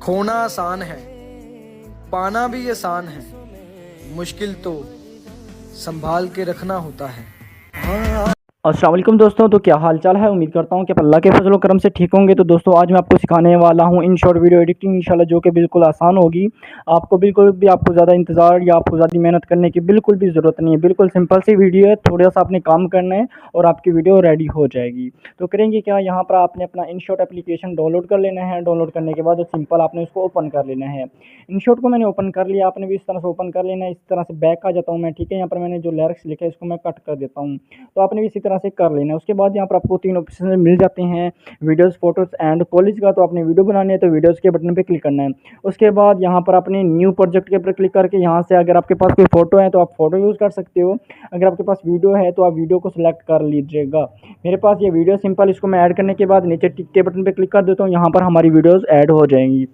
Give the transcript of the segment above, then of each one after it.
खोना आसान है, पाना भी आसान है, मुश्किल तो संभाल के रखना होता है। अस्सलाम वालेकुम दोस्तों, तो क्या हाल चाल है। उम्मीद करता हूँ कि अल्लाह के फजल करम से ठीक होंगे। तो दोस्तों आज मैं आपको सिखाने वाला हूँ इन शॉर्ट वीडियो एडिटिंग इंशाल्लाह, जो कि बिल्कुल आसान होगी। आपको बिल्कुल भी आपको ज़्यादा इंतज़ार या आपको ज़्यादा मेहनत करने की बिल्कुल भी ज़रूरत नहीं है। बिल्कुल सिंपल सी वीडियो है, थोड़ा सा आपने काम करना है और आपकी वीडियो रेडी हो जाएगी। तो करेंगे क्या, यहाँ पर आपने अपना इन शॉर्ट एप्लीकेशन डाउनलोड कर लेना है। डाउनलोड करने के बाद सिंपल आपने उसको ओपन कर लेना है। इन शॉर्ट को मैंने ओपन कर लिया, आपने भी इस तरह से ओपन कर लेना है। इस तरह से बैक आ जाता हूँ मैं, ठीक है। यहाँ पर मैंने जो लिरिक्स लिखे हैं इसको मैं कट कर देता हूँ। तो आपने भी इसी तरह से कर लेना है। उसके बाद यहाँ पर आपको 3 ऑप्शन मिल जाते हैं, वीडियोज़, फोटोज़ एंड कॉलेज का। तो आपने वीडियो बनानी है तो वीडियोज़ के बटन पे क्लिक करना है। उसके बाद यहाँ पर अपने न्यू प्रोजेक्ट के ऊपर क्लिक करके यहाँ से अगर आपके पास कोई फ़ोटो है तो आप फ़ोटो यूज़ कर सकते हो। अगर आपके पास वीडियो है तो आप वीडियो को सिलेक्ट कर लीजिएगा। मेरे पास ये वीडियो सिंपल, इसको मैं ऐड करने के बाद नीचे टिक के बटन पे क्लिक कर देता हूँ। यहाँ पर हमारी वीडियोज़ ऐड हो जाएंगी।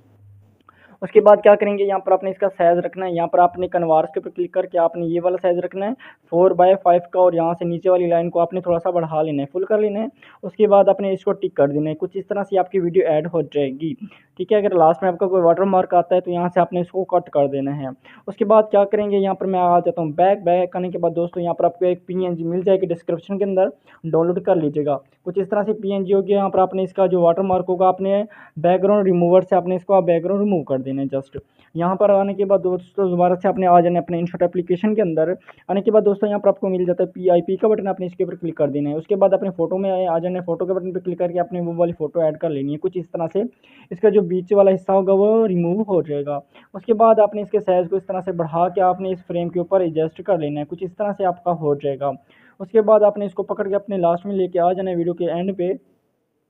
उसके बाद क्या करेंगे, यहाँ पर आपने इसका साइज़ रखना है। यहाँ पर आपने कन्वार्स के ऊपर क्लिक करके आपने ये वाला साइज़ रखना है 4x5 का, और यहाँ से नीचे वाली लाइन को आपने थोड़ा सा बढ़ा लेना है, फुल कर लेना है। उसके बाद आपने इसको टिक कर देना है। कुछ इस तरह से आपकी वीडियो ऐड हो जाएगी, ठीक है। अगर लास्ट में आपका कोई वाटर मार्क आता है तो यहाँ से आपने इसको कट कर देना है। उसके बाद क्या करेंगे, यहाँ पर मैं आ जाता हूँ बैक। बैक करने के बाद दोस्तों यहाँ पर आपको एक PNG मिल जाएगी डिस्क्रिप्शन के अंदर, डाउनलोड कर लीजिएगा। कुछ इस तरह से PNG होगी। यहाँ पर आपने इसका जो वाटर मार्क होगा आपने बैकग्राउंड रिमूवर से आपने इसको बैकग्राउंड रिमूव कर देना है जस्ट। यहाँ पर आने के बाद दोस्तों दोबारा से आपने आ जाना है अपने इनशॉट एप्लीकेशन के अंदर। आने के बाद दोस्तों यहाँ पर आपको मिल जाता है PIP का बटन, आपने इसके ऊपर क्लिक कर देना है। उसके बाद अपने फोटो में आ जाना है, फोटो के बटन पर क्लिक करके आपने वो वाली फोटो ऐड कर लेनी है। कुछ इस तरह से इसका जो बीच वाला हिस्सा होगा वो रिमूव हो जाएगा। उसके बाद आपने इसके साइज़ को इस तरह से बढ़ा के आपने इस फ्रेम के ऊपर एडजस्ट कर लेना है। कुछ इस तरह से आपका हो जाएगा। उसके बाद आपने इसको पकड़ के अपने लास्ट में लेके आ जाना है वीडियो के एंड पे,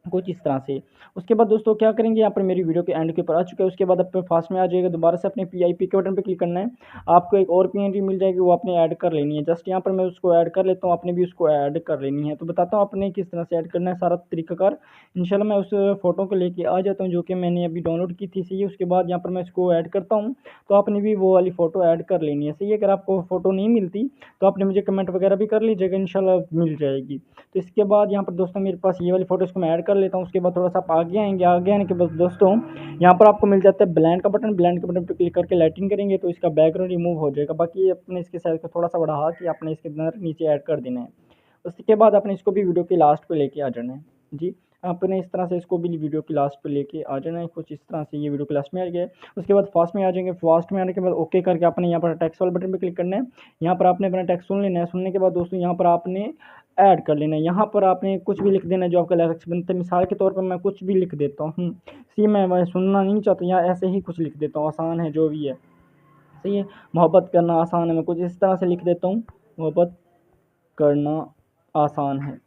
कुछ इस तरह से। उसके बाद दोस्तों क्या करेंगे, यहाँ पर मेरी वीडियो के एंड के ऊपर आ चुका है। उसके बाद अपने फास्ट में आ जाएगा, दोबारा से अपने PIP के बटन पे क्लिक करना है। आपको एक और PNG मिल जाएगी, वो आपने ऐड कर लेनी है। जस्ट यहाँ पर मैं उसको ऐड कर लेता हूँ, आपने भी उसको ऐड कर लेनी है। तो बताता हूँ आपने किस तरह से ऐड करना है सारा तरीकाकार। इंशाल्लाह मैं उस फोटो को लेके आ जाता हूँ जो कि मैंने अभी डाउनलोड की थी, सही है। उसके बाद यहाँ पर मैं इसको ऐड करता हूँ। तो आपने भी वो वाली फ़ोटो ऐड कर लेनी है, सही है। अगर आपको फ़ोटो नहीं मिलती तो आपने मुझे कमेंट वगैरह भी कर लीजिएगा, इंशाल्लाह मिल जाएगी। तो इसके बाद यहाँ पर दोस्तों मेरे पास ये वाली फ़ोटोज़ को मैं ऐड कर लेता हूँ। उसके बाद थोड़ा सा आप आगे आएँगे, आगे आने के बाद दोस्तों यहाँ पर आपको मिल जाता है ब्लेंड का बटन। ब्लेंड के बटन पे क्लिक करके लाइटिंग करेंगे तो इसका बैकग्राउंड रिमूव हो जाएगा। बाकी अपने इसके साइज़ को थोड़ा सा बढ़ा के आपने इसके अंदर नीचे ऐड कर देना है। उसके बाद आपने इसको भी वीडियो के लास्ट पे लेके आ जाना है जी। आपने इस तरह से इसको भी वीडियो की लास्ट पे लेके आ जाना है। कुछ इस तरह से ये वीडियो के लास्ट में आ गया। उसके बाद फास्ट में आ जाएंगे। फास्ट में आने के बाद ओके करके आपने यहाँ पर टेक्स्ट वाले बटन पे क्लिक करना है। यहाँ पर आपने अपना टेक्स्ट सुन लेना है। सुनने के बाद दोस्तों यहाँ पर आपने ऐड कर लेना है। यहाँ पर आपने कुछ भी लिख देना है जो आपका लिरिक्स बनते हैं। मिसाल के तौर पर मैं कुछ भी लिख देता हूँ, सी मैं सुनना नहीं चाहता, यहाँ ऐसे ही कुछ लिख देता हूँ, आसान है जो भी है, सही है। मोहब्बत करना आसान है, मैं कुछ इस तरह से लिख देता हूँ, मोहब्बत करना आसान है,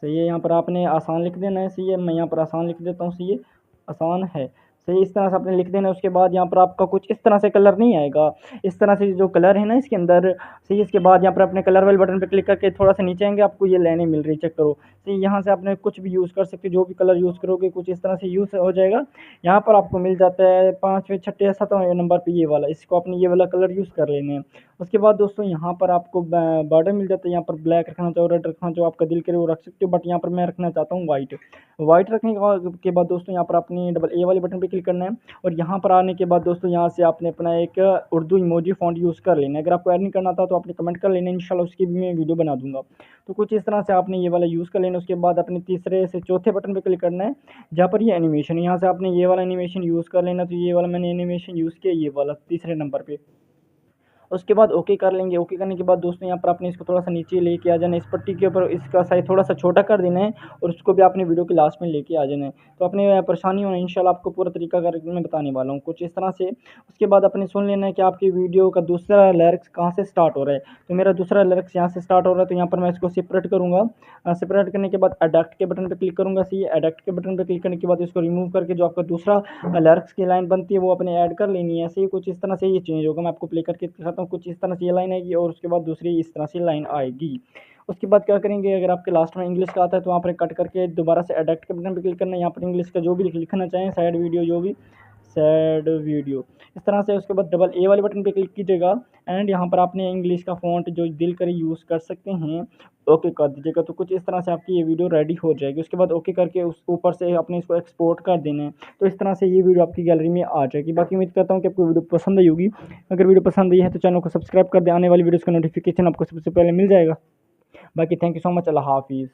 सही है। यहाँ पर आपने आसान लिख देना है, सही है। मैं यहाँ पर आसान लिख देता हूँ, सही है, आसान है, सही। इस तरह से आपने लिख देना है। उसके बाद यहाँ पर आपका कुछ इस तरह से कलर नहीं आएगा, इस तरह से जो कलर है ना इसके अंदर, सही। इसके बाद यहाँ पर अपने कलर वाले बटन पे क्लिक करके थोड़ा सा नीचे आएंगे, आपको ये लाइनें मिल रही, चेक करो, सही। यहाँ से आपने कुछ भी यूज़ कर सकते हो, जो भी कलर यूज़ करोगे कुछ इस तरह से यूज़ हो जाएगा। यहाँ पर आपको मिल जाता है 5वें 6ठे या 7वें नंबर पर ये वाला, इसको आपने ये वाला कलर यूज़ कर लेने हैं। उसके बाद दोस्तों यहाँ पर आपको बॉर्डर मिल जाता है। यहाँ पर ब्लैक रखना चाहो, रेड रखना चाहो, आपका दिल करे वो रख सकते हो, बट यहाँ पर मैं रखना चाहता हूँ वाइट। वाइट रखने के बाद दोस्तों यहाँ पर अपनी डबल ए वाले बटन पे क्लिक करना है। और यहाँ पर आने के बाद दोस्तों यहाँ से आपने अपना एक उर्दू इमोजी फ़ॉन्ट यूज़ कर लेना है। अगर आपको ऐड नहीं करना था तो आपने कमेंट कर लेना, इंशाल्लाह उसकी भी मैं वीडियो बना दूंगा। तो कुछ इस तरह से आपने ये वाला यूज़ कर लेना। उसके बाद अपने तीसरे से चौथे बटन पे क्लिक करना है, जहाँ पर ये एनिमेशन, यहाँ से आपने ये वाला एनिमेशन यूज़ कर लेना। तो ये वाला मैंने एनिमेशन यूज़ किया, ये वाला तीसरे नंबर पर। उसके बाद ओके कर लेंगे। ओके करने के बाद दोस्तों यहाँ पर आपने इसको थोड़ा सा नीचे लेके आ जाना है, इस पट्टी के ऊपर इसका साइज़ थोड़ा सा छोटा कर देना है, और उसको भी आपने वीडियो के लास्ट में लेके आ जाना है। तो अपने परेशानी हो, इंशाल्लाह आपको पूरा तरीका कर मैं बताने वाला हूँ कुछ इस तरह से। उसके बाद आपने सुन लेना है कि आपकी वीडियो का दूसरा लिरिक्स कहाँ से स्टार्ट हो रहा है। तो मेरा दूसरा लिरिक्स यहाँ से स्टार्ट हो रहा है, तो यहाँ पर मैं इसको सेपरेट करूँगा। सेपरेट करने के बाद एडक्ट के बटन पर क्लिक करूँगा, सही है। एडक्ट के बटन पर क्लिक करने के बाद इसको रिमूव करके जो आपका दूसरा लिरिक्स की लाइन बनती है वो अपने ऐड कर लेनी है, ऐसे ही कुछ इस तरह से ये चेंज होगा। मैं आपको प्ले करके दिखाता हूँ। कुछ इस तरह से ये लाइन आएगी और उसके बाद दूसरी इस तरह से लाइन आएगी। उसके बाद क्या करेंगे, अगर आपके लास्ट में इंग्लिश का आता है तो वहाँ पर कट करके दोबारा से एडक्ट के बटन पर क्लिक करना है। यहाँ पर इंग्लिश का जो भी लिखना चाहें, साइड वीडियो जो भी, सैड वीडियो, इस तरह से। उसके बाद डबल ए वाले बटन पे क्लिक कीजिएगा एंड यहाँ पर आपने इंग्लिश का फ़ॉन्ट जो दिल करे यूज़ कर सकते हैं, ओके कर दीजिएगा। तो कुछ इस तरह से आपकी ये वीडियो रेडी हो जाएगी। उसके बाद ओके करके उस ऊपर से आपने इसको एक्सपोर्ट कर देना है। तो इस तरह से ये वीडियो आपकी गैलरी में आ जाएगी। बाकी उम्मीद करता हूँ कि आपको वीडियो पसंद आई होगी। अगर वीडियो पसंद आई है तो चैनल को सब्सक्राइब कर दें, आने वाली वीडियोज़ का नोटिफिकेशन आपको सबसे पहले मिल जाएगा। बाकी थैंक यू सो मच, अल्लाह हाफिज़।